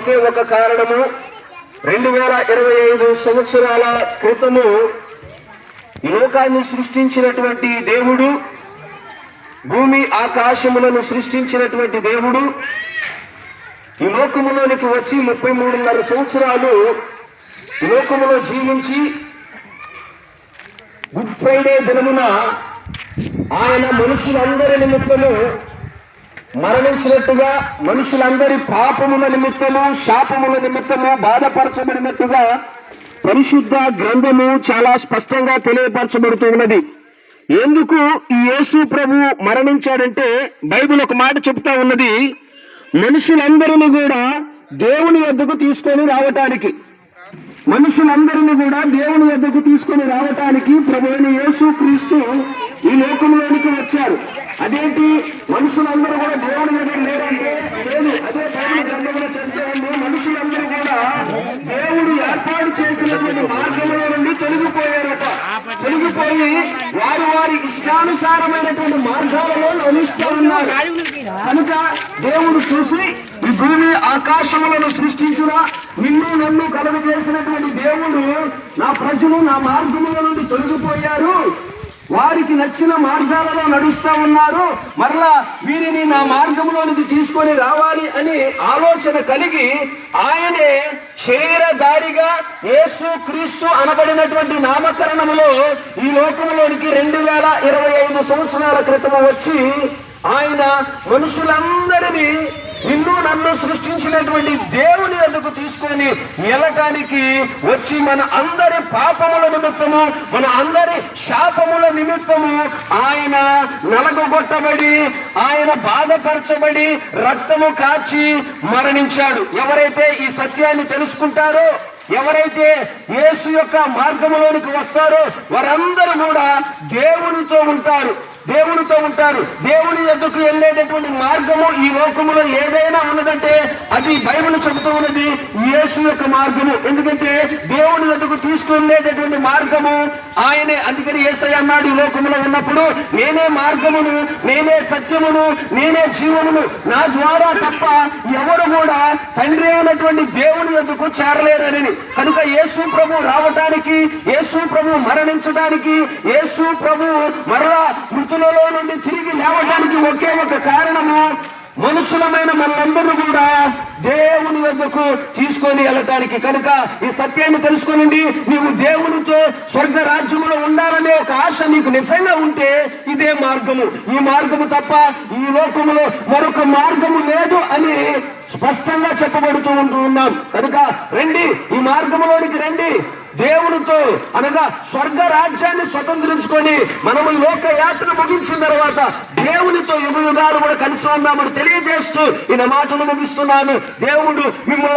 ఒకే ఒక కారణము. 2025 సంవత్సరాల క్రితము ఈ లోకాన్ని సృష్టించినటువంటి దేవుడు, భూమి ఆకాశములను సృష్టించినటువంటి దేవుడు ఈ లోకములోనికి వచ్చి 33.5 సంవత్సరాలు ఈ లోకములో జీవించి గుడ్ ఫ్రైడే దినమున ఆయన మనుషులందరి నిమిత్తము మరణించినట్టుగా, మనుషులందరి పాపముల నిమిత్తము, శాపముల నిమిత్తము బాధపరచబడినట్టుగా పరిశుద్ధ గ్రంథము చాలా స్పష్టంగా తెలియపరచబడుతూ ఉన్నది. ఎందుకు ఈ యేసు ప్రభు మరణించాడంటే బైబిల్ ఒక మాట చెప్తా ఉన్నది, మనుషులందరినీ కూడా దేవుని వద్దకు తీసుకొని రావటానికి, మనుషులందరినీ కూడా దేవుని వద్దకు తీసుకొని రావటానికి ప్రభువైన యేసు క్రీస్తు ఈ లోకంలోనికి వచ్చారు. అదేంటి, మనుషులందరూ కూడా దేవుని దగ్గర లేరంటే లేదు. అదే బైబిల్ గ్రంథంలో చదివాము, మనుషులందరూ కూడా దేవుడు ఏర్పాటు చేసినటువంటి మార్గంలో నుండి తొలగిపోయారట. తొలగిపోయి వారి వారి ఇష్టానుసారమైనటువంటి మార్గాలలో నడుస్తూ ఉన్నారు. కనుక దేవుడు చూసి ఈ భూమి ఆకాశములను సృష్టించిన నిన్ను నన్ను కలుగు చేసినటువంటి దేవుడు, నా ప్రజలు నా మార్గముల నుండి తొలగిపోయారు, వారికి నచ్చిన మార్గాలలో నడుస్తూ ఉన్నారు, మరలా వీరిని నా మార్గంలోనికి తీసుకొని రావాలి అని ఆలోచన కలిగి ఆయనే శరీరధారిగా యేసు క్రీస్తు అనబడినటువంటి నామకరణములో ఈ లోకంలోనికి 2025 సంవత్సరాల క్రితం వచ్చి ఆయన మనుషులందరినీ నిన్ను నన్ను సృష్టించినటువంటి దేవుని వద్దకు తీసుకొని వెళ్ళటానికి వచ్చి మన అందరి పాపముల నిమిత్తము, మన అందరి శాపముల నిమిత్తము ఆయన నలగొట్టబడి, ఆయన బాధపరచబడి, రక్తము కార్చి మరణించాడు. ఎవరైతే ఈ సత్యాన్ని తెలుసుకుంటారో, ఎవరైతే యేసు యొక్క మార్గములోనికి వస్తారో వారందరూ కూడా దేవునితో ఉంటారు, దేవునితో ఉంటారు. దేవుని యొద్దకు వెళ్ళేటటువంటి మార్గము ఈ లోకములో ఏదైనా ఉన్నదంటే అది బైబిల్ చెబుతూ ఉన్నది యేసు యొక్క మార్గము. ఎందుకంటే దేవుని యొద్దకు తీసుకువెళ్ళేటటువంటి మార్గము ఆయనే. అందుకని యేసయ్య అన్నాడు, ఈ లోకములో ఉన్నప్పుడు నేనే మార్గమును, నేనే సత్యమును, నేనే జీవమును, నా ద్వారా తప్ప ఎవరు కూడా తండ్రి అయినటువంటి దేవుని యొద్దకు చేరలేరని. కనుక యేసు ప్రభు రావటానికి, యేసు ప్రభు మరణించడానికి, యేసు ప్రభు మరలా మృతులలో నుండి తిరిగి లేవడానికి ఒకే ఒక కారణము, మనుషులమైన మనందరూ కూడా దేవుని వద్దకు తీసుకొని వెళ్ళటానికి. కనుక ఈ సత్యాన్ని తెలుసుకోనండి, నీవు దేవునితో స్వర్గ రాజ్యములో ఉండాలనే ఒక ఆశ నీకు నిజంగా ఉంటే ఇదే మార్గము. ఈ మార్గము తప్ప ఈ లోకములో మరొక మార్గము లేదు అని స్పష్టంగా చెప్పబడుతూ ఉన్నాం. కనుక రండి, ఈ మార్గములోనికి రండి, దేవునితో అనగా స్వర్గ రాజ్యాన్ని స్వతంత్రించుకొని మనము ఈ లోక యాత్ర ముగించిన తర్వాత దేవునితో యుగ యుగాలు కూడా కలిసి ఉందామని తెలియజేస్తూ ఈ మాటలు ముగిస్తున్నాను. దేవుడు మిమ్మల్ని